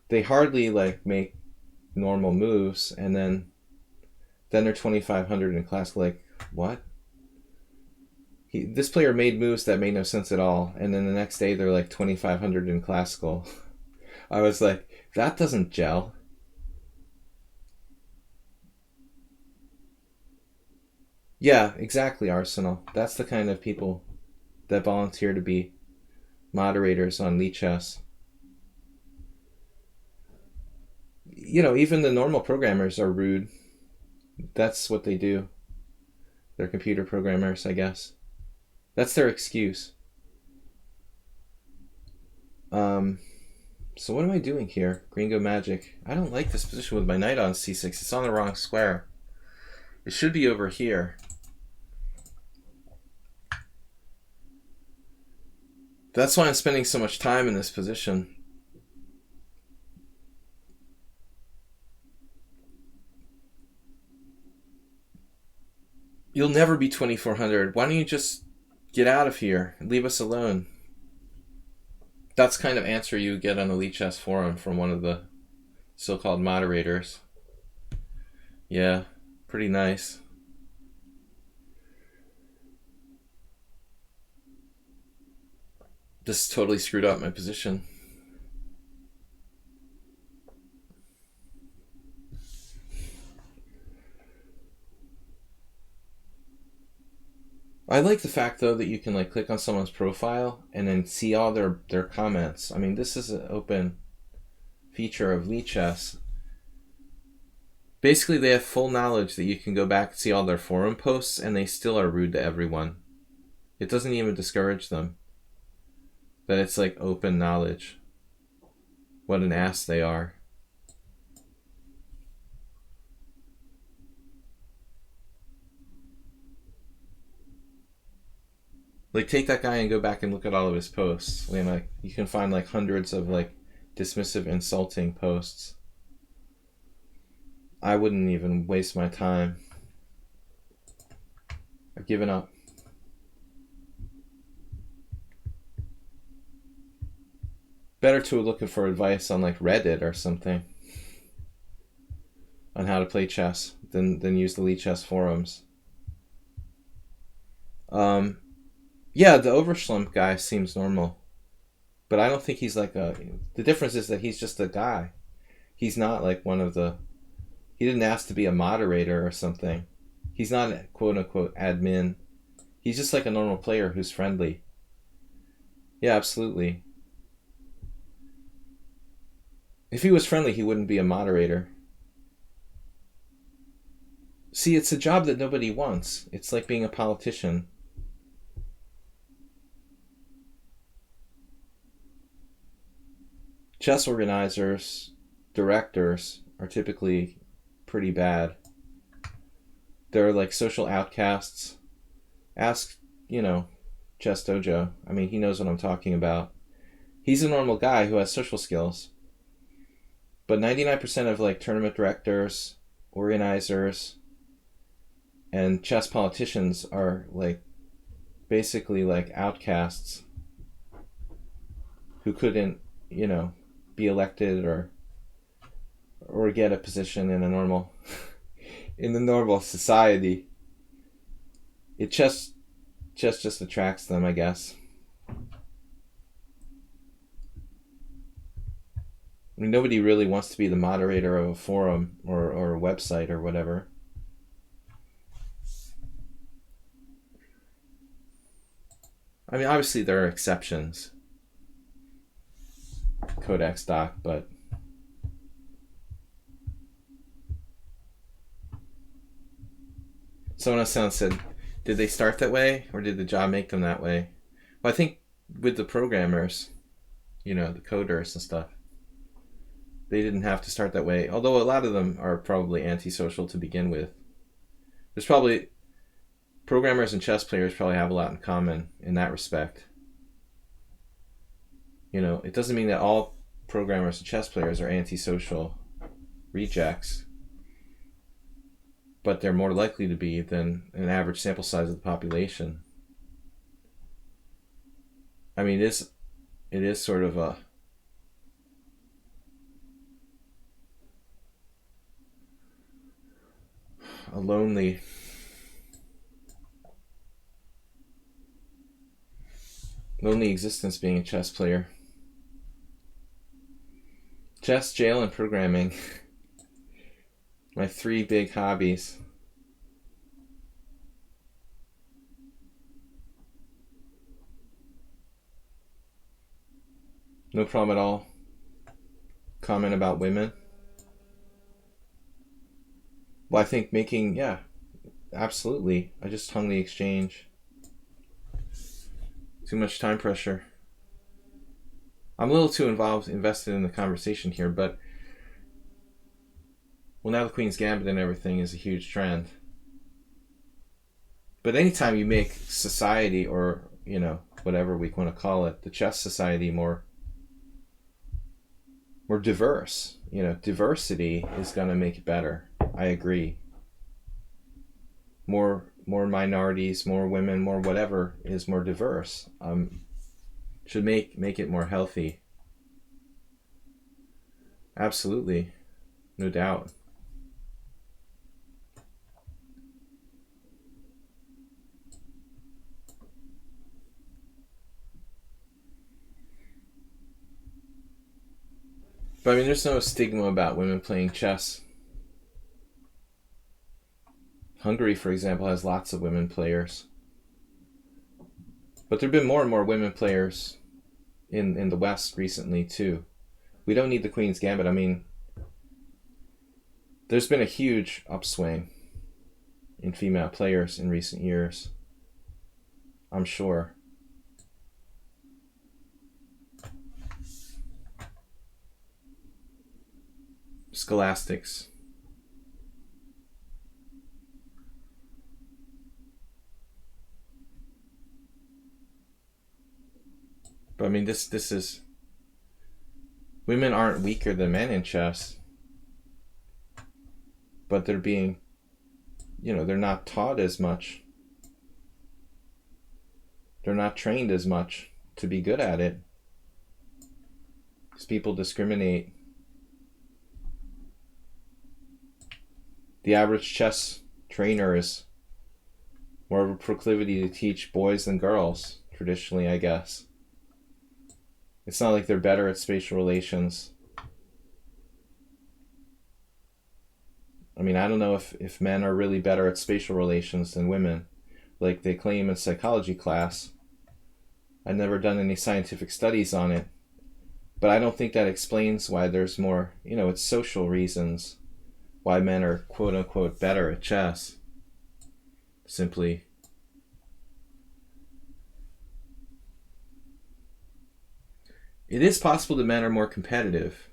They hardly like make normal moves, and then they're 2500 in classical. Like, what? This player made moves that made no sense at all, and then the next day they're like 2500 in classical. I was like, that doesn't gel. Yeah, exactly, Arsenal. That's the kind of people that volunteer to be moderators on lichess. Even the normal programmers are rude. That's what they do. They're computer programmers, I guess. That's their excuse. Um, so what am I doing here? Gringo Magic. I don't like this position with my knight on c6. It's on the wrong square. It should be over here. That's why I'm spending so much time in this position. You'll never be 2400. Why don't you just get out of here and leave us alone? That's kind of answer you get on the lichess forum from one of the so-called moderators. Yeah, pretty nice. This totally screwed up my position. I like the fact though that you can like click on someone's profile and then see all their comments. I mean, this is an open feature of lichess. Basically, they have full knowledge that you can go back and see all their forum posts, and they still are rude to everyone. It doesn't even discourage them. That it's like open knowledge. What an ass they are. Like, take that guy and go back and look at all of his posts. I mean, like, you can find like hundreds of like dismissive, insulting posts. I wouldn't even waste my time. I've given up. Better to looking for advice on like Reddit or something on how to play chess than use the lichess forums. Yeah, the Overschlump guy seems normal, but I don't think he's like a. The difference is that he's just a guy. He's not like one of the. He didn't ask to be a moderator or something. He's not a quote unquote admin. He's just like a normal player who's friendly. Yeah, absolutely. If he was friendly, he wouldn't be a moderator. See, it's a job that nobody wants. It's like being a politician. Chess organizers, directors are typically pretty bad. They're like social outcasts. Ask, Chess Dojo. I mean, he knows what I'm talking about. He's a normal guy who has social skills. But 99% of like tournament directors, organizers, and chess politicians are like basically like outcasts who couldn't, be elected or get a position in a normal in the normal society. It just attracts them, I guess. I mean, nobody really wants to be the moderator of a forum or a website or whatever. I mean, obviously there are exceptions. Codex doc, but someone else said, did they start that way or did the job make them that way? Well, I think with the programmers, the coders and stuff, they didn't have to start that way. Although a lot of them are probably antisocial to begin with. There's probably programmers and chess players probably have a lot in common in that respect. It doesn't mean that all programmers and chess players are antisocial rejects, but they're more likely to be than an average sample size of the population. I mean, it is sort of a a lonely existence being a chess player. Chess, jail, and programming. My 3 big hobbies. No problem at all. Comment about women. Well, I think yeah, absolutely. I just hung the exchange. Too much time pressure. I'm a little too invested in the conversation here, but well, now the Queen's Gambit and everything is a huge trend. But anytime you make society, or whatever we want to call it, the chess society more diverse, diversity is going to make it better. I agree. More minorities, more women, more whatever is more diverse. Should make it more healthy. Absolutely, no doubt. But I mean, there's no stigma about women playing chess. Hungary, for example, has lots of women players. But there have been more and more women players in the West recently, too. We don't need the Queen's Gambit. I mean, there's been a huge upswing in female players in recent years. I'm sure. Scholastics. But I mean, this is... Women aren't weaker than men in chess. But they're being... they're not taught as much. They're not trained as much to be good at it. Because people discriminate. The average chess trainer is more of a proclivity to teach boys than girls, traditionally, I guess. It's not like they're better at spatial relations. I mean, I don't know if men are really better at spatial relations than women, like they claim in psychology class. I've never done any scientific studies on it, but I don't think that explains why there's more, it's social reasons why men are quote-unquote better at chess. Simply. It is possible that men are more competitive.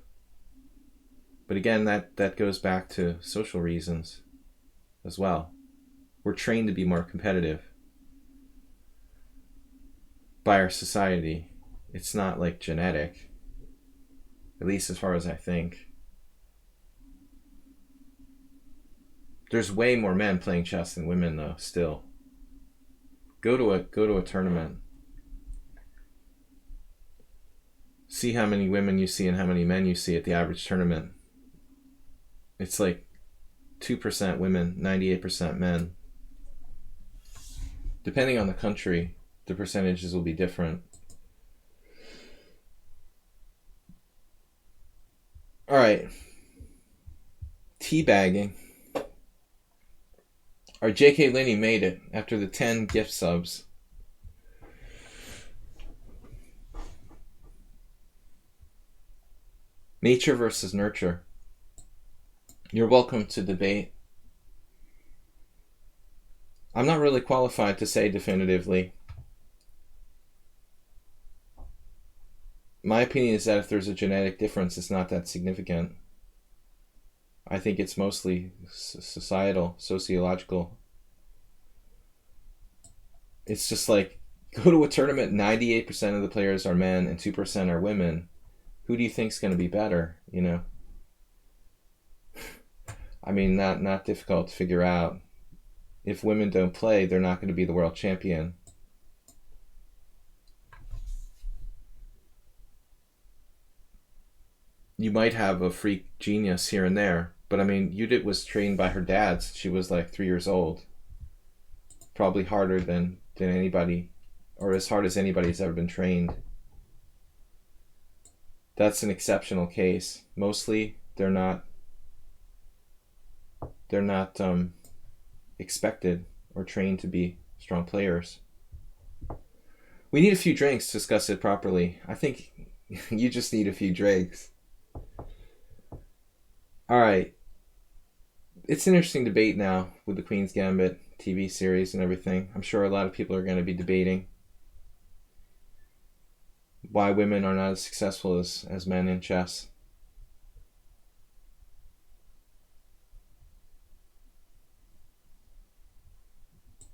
But again, that goes back to social reasons as well. We're trained to be more competitive by our society. It's not like genetic, at least as far as I think. There's way more men playing chess than women, though, still. Go to a tournament. See how many women you see and how many men you see at the average tournament. It's like 2% women, 98% men. Depending on the country, the percentages will be different. All right. Teabagging. Our J.K. Linney made it after the 10 gift subs. Nature versus nurture. You're welcome to debate. I'm not really qualified to say definitively. My opinion is that if there's a genetic difference, it's not that significant. I think it's mostly societal, sociological. It's just like, go to a tournament, 98% of the players are men and 2% are women. Who do you think's going to be better, I mean, not difficult to figure out. If women don't play, they're not going to be the world champion. You might have a freak genius here and there, But I mean, Judith was trained by her dad since she was like 3 years old. Probably harder than anybody, or as hard as anybody's ever been trained. That's an exceptional case. Mostly, they're not expected or trained to be strong players. We need a few drinks to discuss it properly. I think you just need a few drinks. All right. It's an interesting debate now with the Queen's Gambit TV series and everything. I'm sure a lot of people are going to be debating why women are not as successful as men in chess.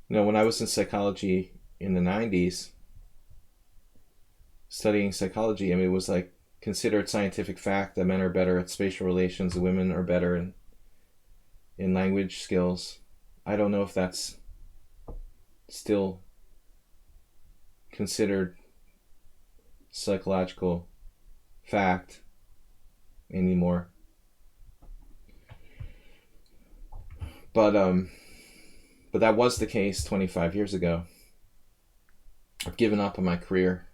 You know, when I was in psychology in the 90s, studying psychology, I mean, it was like considered scientific fact that men are better at spatial relations and women are better in language skills. I don't know if that's still considered psychological fact anymore. But that was the case 25 years ago. I've given up on my career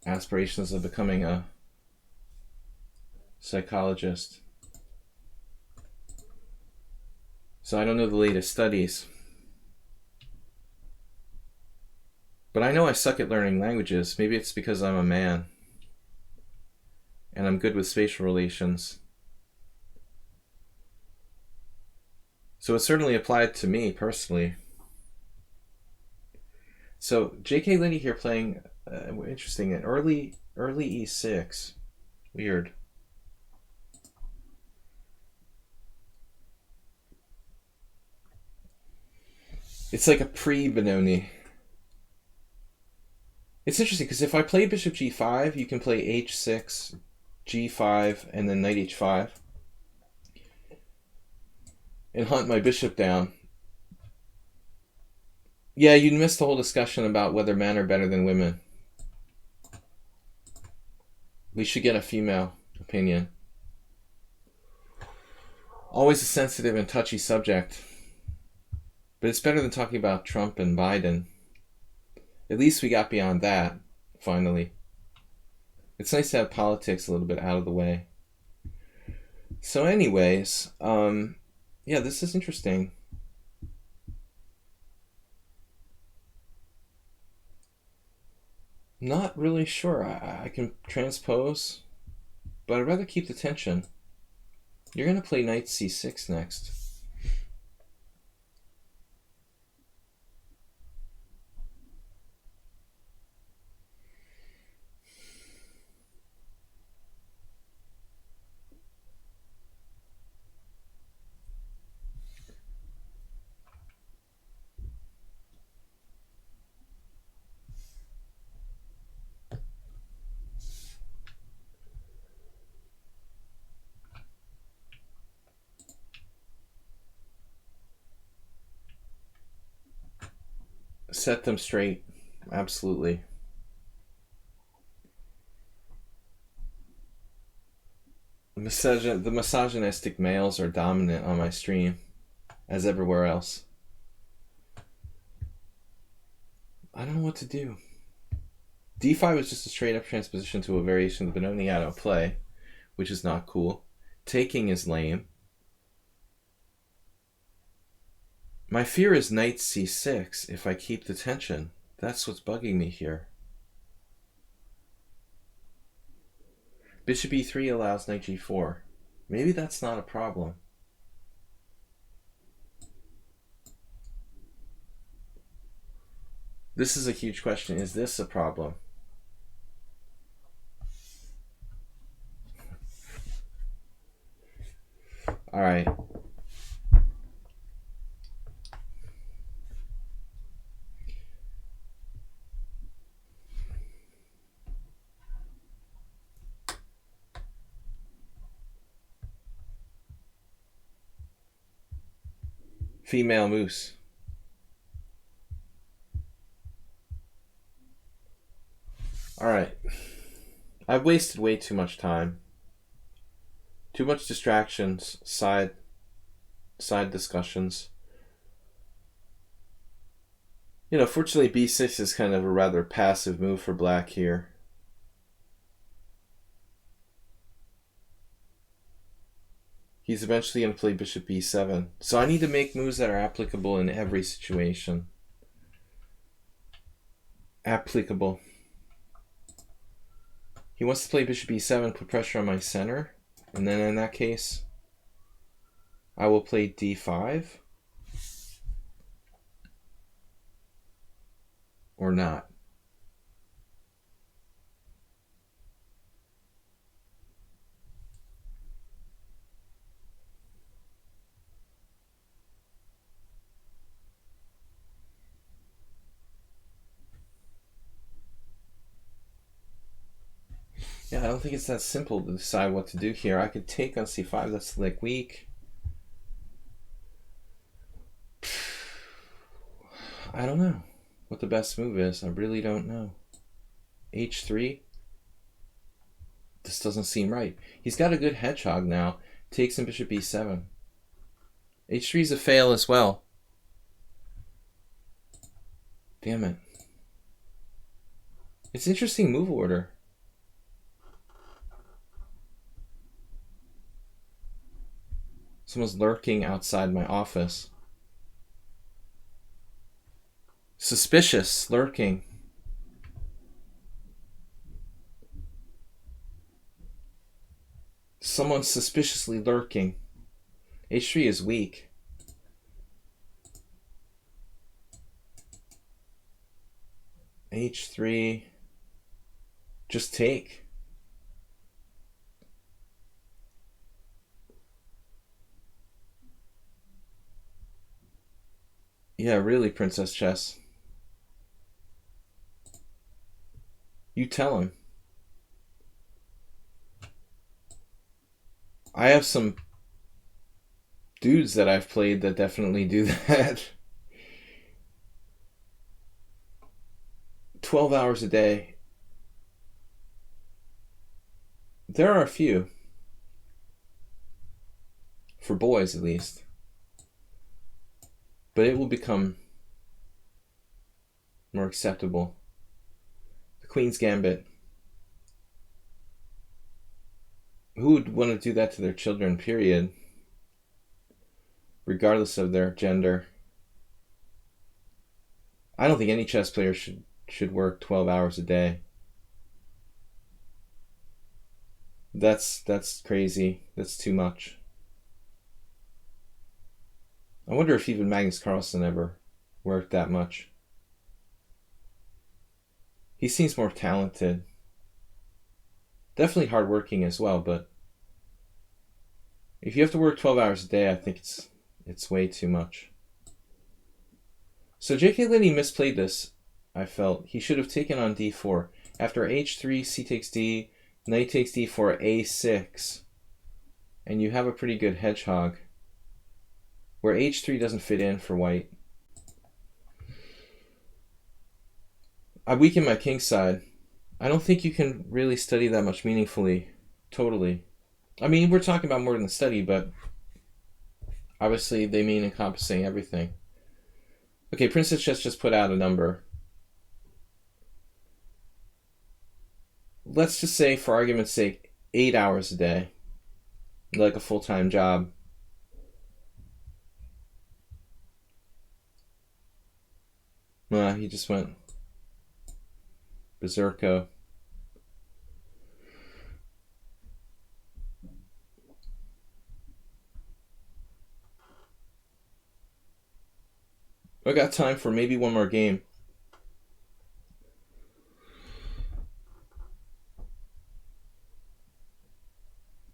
aspirations of becoming a psychologist. So I don't know the latest studies. But I know I suck at learning languages. Maybe it's because I'm a man and I'm good with spatial relations. So it certainly applied to me personally. So J.K. Liddy here playing, interesting, an early e6. Weird. It's like a pre-Benoni. It's interesting because if I play bishop g5, you can play h6, g5, and then knight h5. And hunt my bishop down. Yeah, you missed the whole discussion about whether men are better than women. We should get a female opinion. Always a sensitive and touchy subject. But it's better than talking about Trump and Biden. At least we got beyond that, finally. It's nice to have politics a little bit out of the way. So anyways, yeah, this is interesting. Not really sure. I can transpose, but I'd rather keep the tension. You're going to play knight c6 next. Set them straight. Absolutely. The misogynistic males are dominant on my stream, as everywhere else. I don't know what to do. d5 is just a straight up transposition to a variation of the Benoni I don't play, which is not cool. Taking is lame. My fear is knight c6 if I keep the tension. That's what's bugging me here. Bishop e3 allows knight g4. Maybe that's not a problem. This is a huge question. Is this a problem? All right. Female moose. All right. I've wasted way too much time. Too much distractions, side discussions. You know, fortunately b6 is kind of a rather passive move for black here. He's eventually going to play bishop b7. So I need to make moves that are applicable in every situation. Applicable. He wants to play bishop e7, put pressure on my center. And then in that case, I will play d5. Or not. Yeah, I don't think it's that simple to decide what to do here. I could take on c5, that's like weak. I don't know what the best move is. I really don't know. h3? This doesn't seem right. He's got a good hedgehog now. Takes him bishop e7. h3 is a fail as well. Damn it. It's interesting move order. Someone's lurking outside my office. Suspicious lurking. Someone's suspiciously lurking. h3 is weak. h3. Just take. Yeah, really, Princess Chess. You tell him. I have some dudes that I've played that definitely do that. 12 hours a day. There are a few. For boys, at least. But it will become more acceptable. The Queen's Gambit. Who would want to do that to their children, period? Regardless of their gender. I don't think any chess player should work 12 hours a day. That's crazy. That's too much. I wonder if even Magnus Carlsen ever worked that much. He seems more talented. Definitely hardworking as well, but if you have to work 12 hours a day, I think it's way too much. So J.K. Linney misplayed this, I felt. He should have taken on d4. After h3, c takes d, knight takes d4, a6. And you have a pretty good hedgehog. Where h3 doesn't fit in for white. I weaken my king side. I don't think you can really study that much meaningfully. Totally. I mean, we're talking about more than study, but obviously they mean encompassing everything. Okay, Princess Chess just put out a number. Let's just say, for argument's sake, 8 hours a day. Like a full-time job. He just went berserko. I got time for maybe one more game.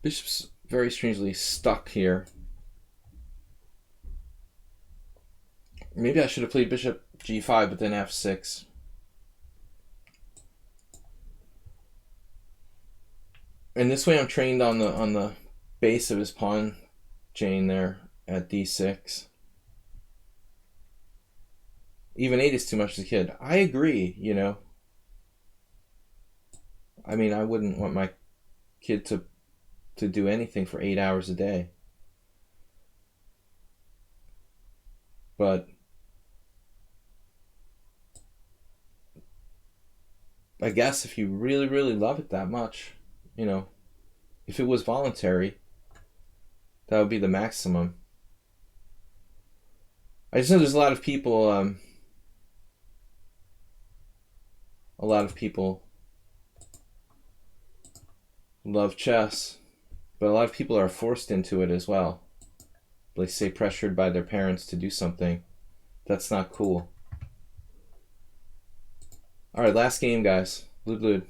Bishop's very strangely stuck here. Maybe I should have played bishop g5, but then f6. And this way I'm trained on the base of his pawn chain there at d6. Even 8 is too much as a kid. I agree, you know. I mean, I wouldn't want my kid to to do anything for 8 hours a day. But I guess if you really, really love it that much, you know, if it was voluntary, that would be the maximum. I just know there's a lot of people love chess, but a lot of people are forced into it as well. Like, say, pressured by their parents to do something. That's not cool. Alright, last game, guys. Blue.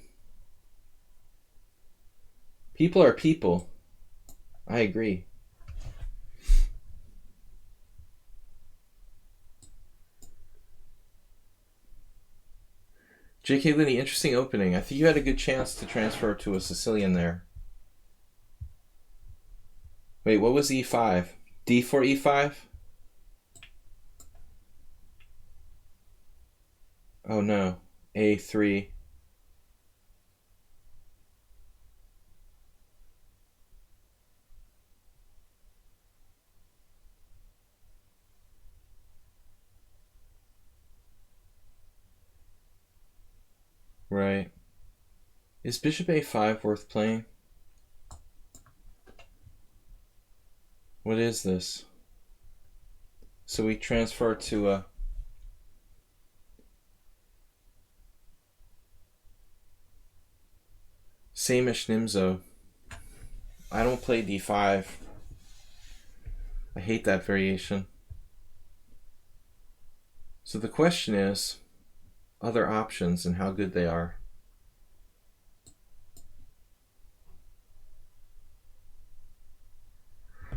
People are people. I agree. J.K. Linney, interesting opening. I think you had a good chance to transfer to a Sicilian there. Wait, what was E5? D4 E5? Oh no. A3. Right. Is Bishop A5 worth playing? What is this? So we transfer to a... Samish Nimzo. I don't play D5. I hate that variation. So the question is, other options and how good they are.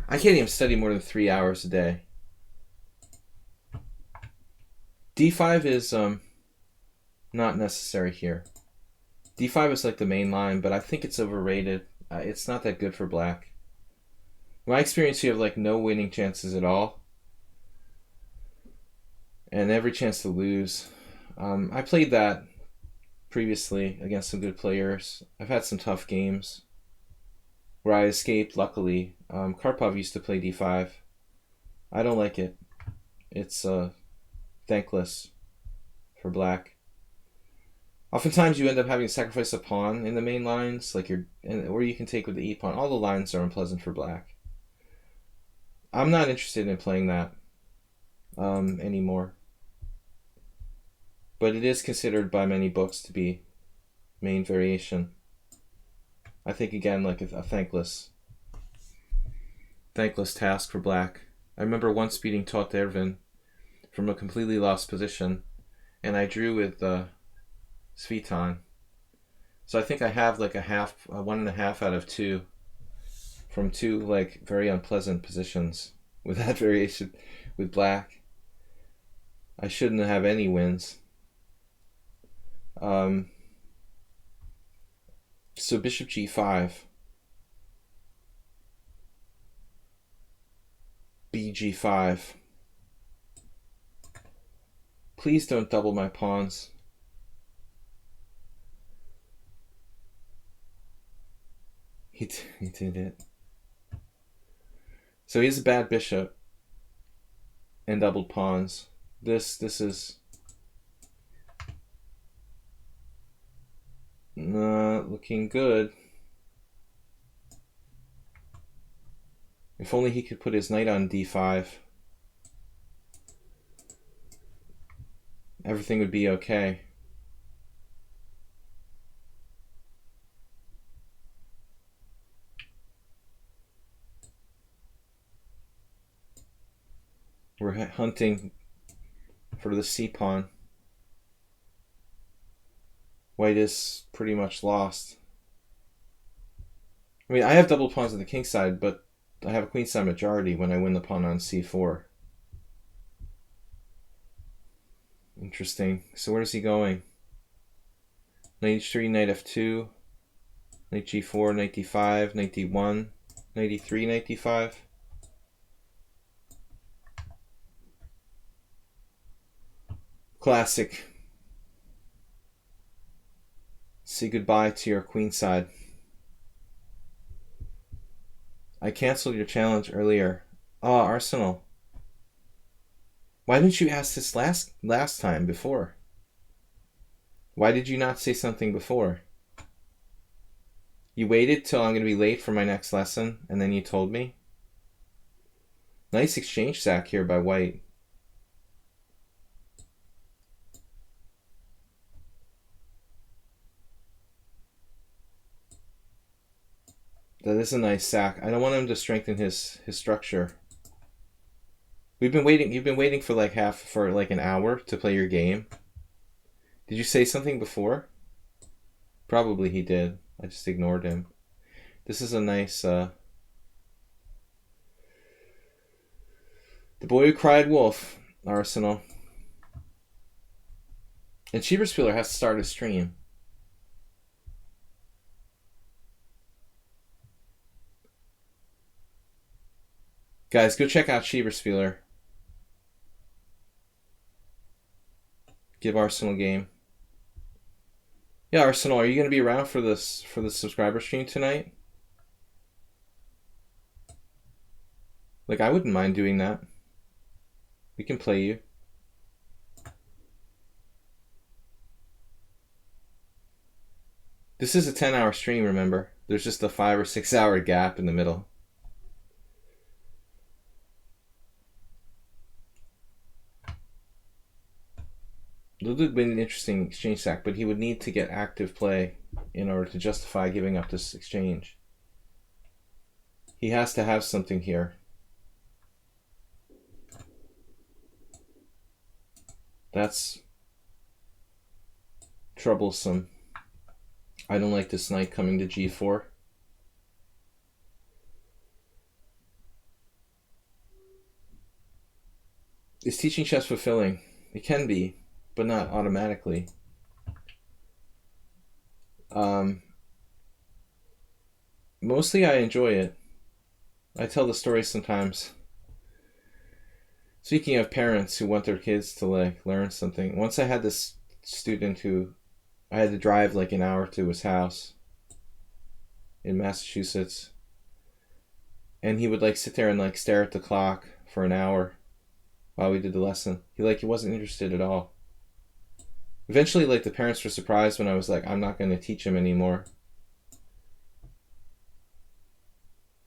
I can't even study more than 3 hours a day. D5 is not necessary here. D5 is like the main line, but I think it's overrated. It's not that good for black. In my experience, you have like no winning chances at all, and every chance to lose. I played that previously against some good players. I've had some tough games where I escaped, luckily. Karpov used to play D5. I don't like it. It's thankless for black. Oftentimes you end up having to sacrifice a pawn in the main lines, like or you can take with the e pawn. All the lines are unpleasant for black. I'm not interested in playing that anymore. But it is considered by many books to be main variation. I think, again, like a thankless task for black. I remember once beating Tot Ervin from a completely lost position, and I drew with Svitan. So I think I have like a 1.5 out of 2 from 2 like very unpleasant positions with that variation with black. I shouldn't have any wins. So Bishop G5. BG5. Please don't double my pawns. He did it. So he has a bad bishop and doubled pawns. This is not looking good. If only he could put his knight on D5. Everything would be okay. We're hunting for the c-pawn. White is pretty much lost. I mean, I have double pawns on the king side, but I have a queen side majority when I win the pawn on c4. Interesting. So where's he going? Knight h3, knight f2, knight g4, knight d5, knight d1, knight e3, knight d5. Classic. Say goodbye to your queen side. I canceled your challenge earlier. Oh, Arsenal. Why didn't you ask this last time before? Why did you not say something before? You waited till I'm going to be late for my next lesson, and then you told me? Nice exchange sack here by white. That is a nice sack. I don't want him to strengthen his structure. You've been waiting for like an hour to play your game. Did you say something before? Probably he did. I just ignored him. This is a nice The Boy Who Cried Wolf, Arsenal. And Schieberspieler has to start a stream. Guys, go check out Schieberspieler. Give Arsenal a game. Yeah, Arsenal, are you going to be around for the subscriber stream tonight? Like, I wouldn't mind doing that. We can play you. This is a 10-hour stream, remember? There's just a 5 or 6 hour gap in the middle. It would have been an interesting exchange sack, but he would need to get active play in order to justify giving up this exchange. He has to have something here. That's troublesome. I don't like this knight coming to g4. Is teaching chess fulfilling? It can be, but not automatically. Mostly I enjoy it. I tell the story sometimes. Speaking of parents who want their kids to like learn something, once I had this student who I had to drive like an hour to his house in Massachusetts, and he would like sit there and like stare at the clock for an hour while we did the lesson. He wasn't interested at all. Eventually, like, the parents were surprised when I was like, I'm not going to teach him anymore.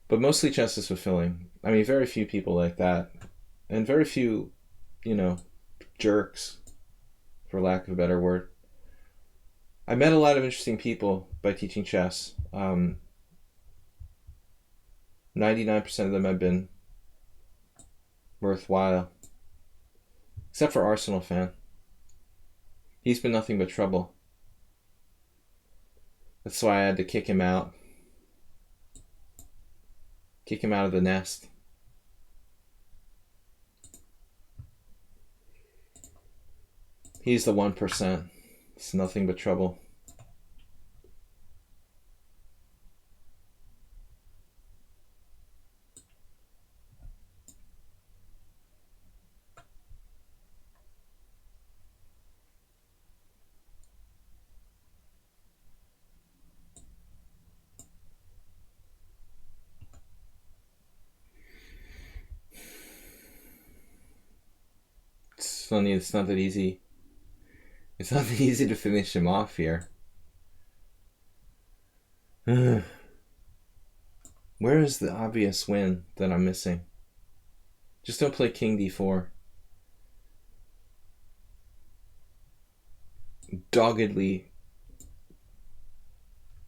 But mostly chess is fulfilling. I mean, very few people like that. And very few, jerks, for lack of a better word. I met a lot of interesting people by teaching chess. 99% of them have been worthwhile. Except for Arsenal fan. He's been nothing but trouble. That's why I had to kick him out. Kick him out of the nest. He's the 1%. It's nothing but trouble. It's funny, it's not that easy. It's not that easy to finish him off here. Where is the obvious win that I'm missing? Just don't play King d4. Doggedly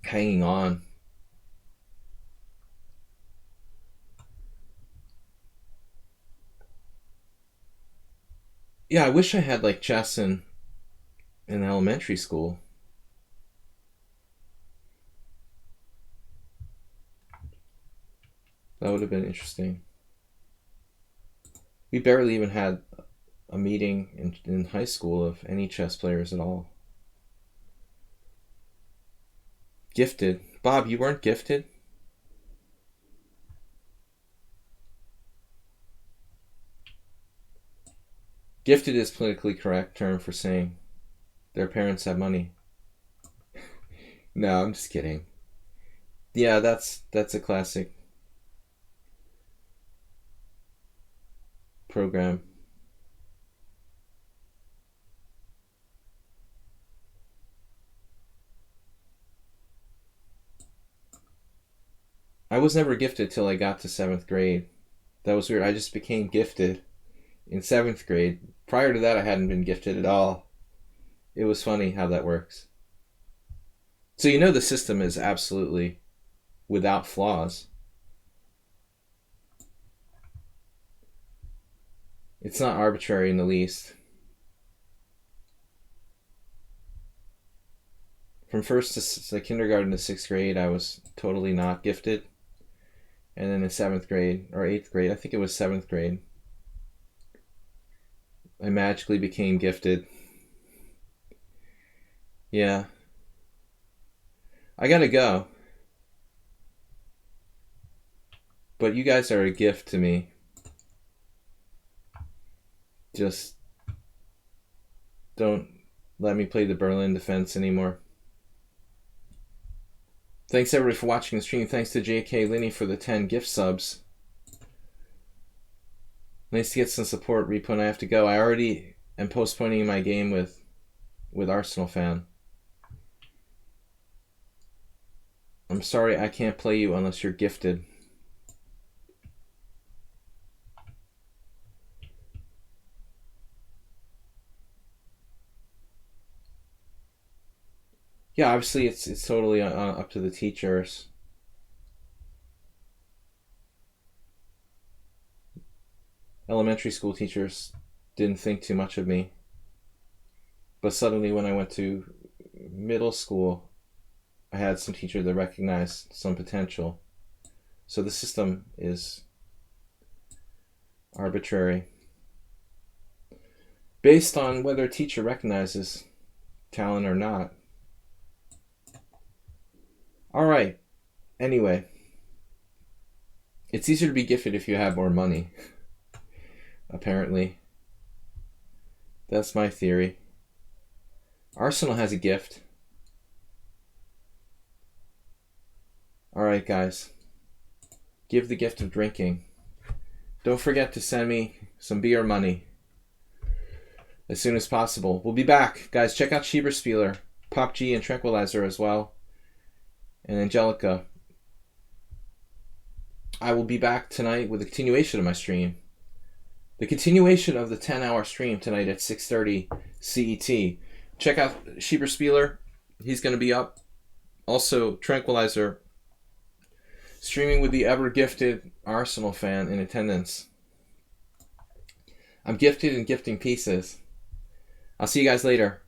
hanging on. Yeah, I wish I had like chess in elementary school. That would have been interesting. We barely even had a meeting in high school of any chess players at all. Gifted. Bob, you weren't gifted? Gifted is politically correct term for saying their parents have money. No, I'm just kidding. Yeah, that's a classic program. I was never gifted till I got to 7th grade. That was weird. I just became gifted in 7th grade. Prior to that, I hadn't been gifted at all. It was funny how that works. So you know the system is absolutely without flaws. It's not arbitrary in the least. From first to kindergarten to 6th grade, I was totally not gifted. And then in 7th grade, or 8th grade, I think it was 7th grade, I magically became gifted. Yeah. I gotta go. But you guys are a gift to me. Just don't let me play the Berlin defense anymore. Thanks everybody for watching the stream. Thanks to JK Linney for the 10 gift subs. Nice to get some support, Repo, and I have to go. I already am postponing my game with Arsenal fan. I'm sorry I can't play you unless you're gifted. Yeah, obviously it's totally up to the teachers. Elementary school teachers didn't think too much of me. But suddenly when I went to middle school, I had some teachers that recognized some potential. So the system is arbitrary, based on whether a teacher recognizes talent or not. All right. Anyway, it's easier to be gifted if you have more money. Apparently. That's my theory. Arsenal has a gift. All right, guys. Give the gift of drinking. Don't forget to send me some beer money as soon as possible. We'll be back. Guys, check out Schieberspieler, Pop G, and Tranquilizer as well. And Angelica. I will be back tonight with a continuation of my stream. The continuation of the 10-hour stream tonight at 6:30 CET. Check out Schieberspieler. He's going to be up. Also, Tranquilizer, streaming with the ever-gifted Arsenal fan in attendance. I'm gifted in gifting pieces. I'll see you guys later.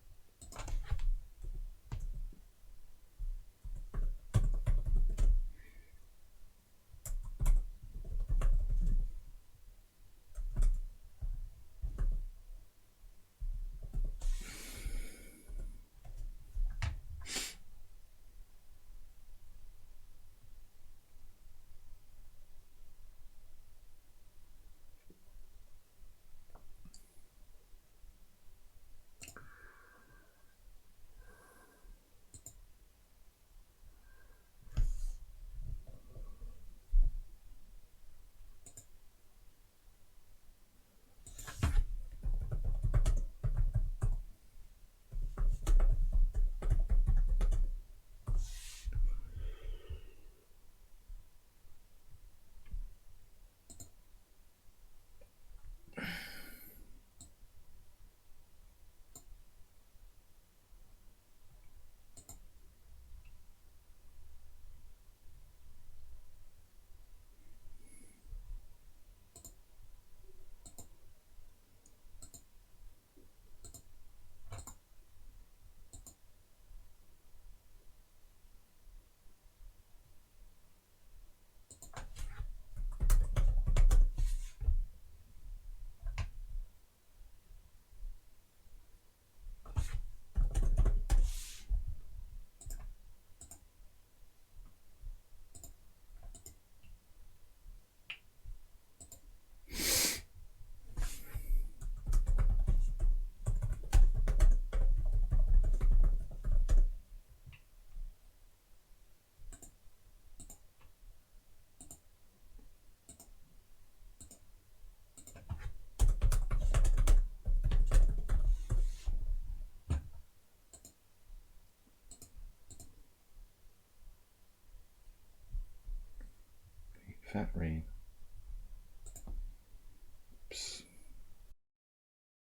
Fat rain.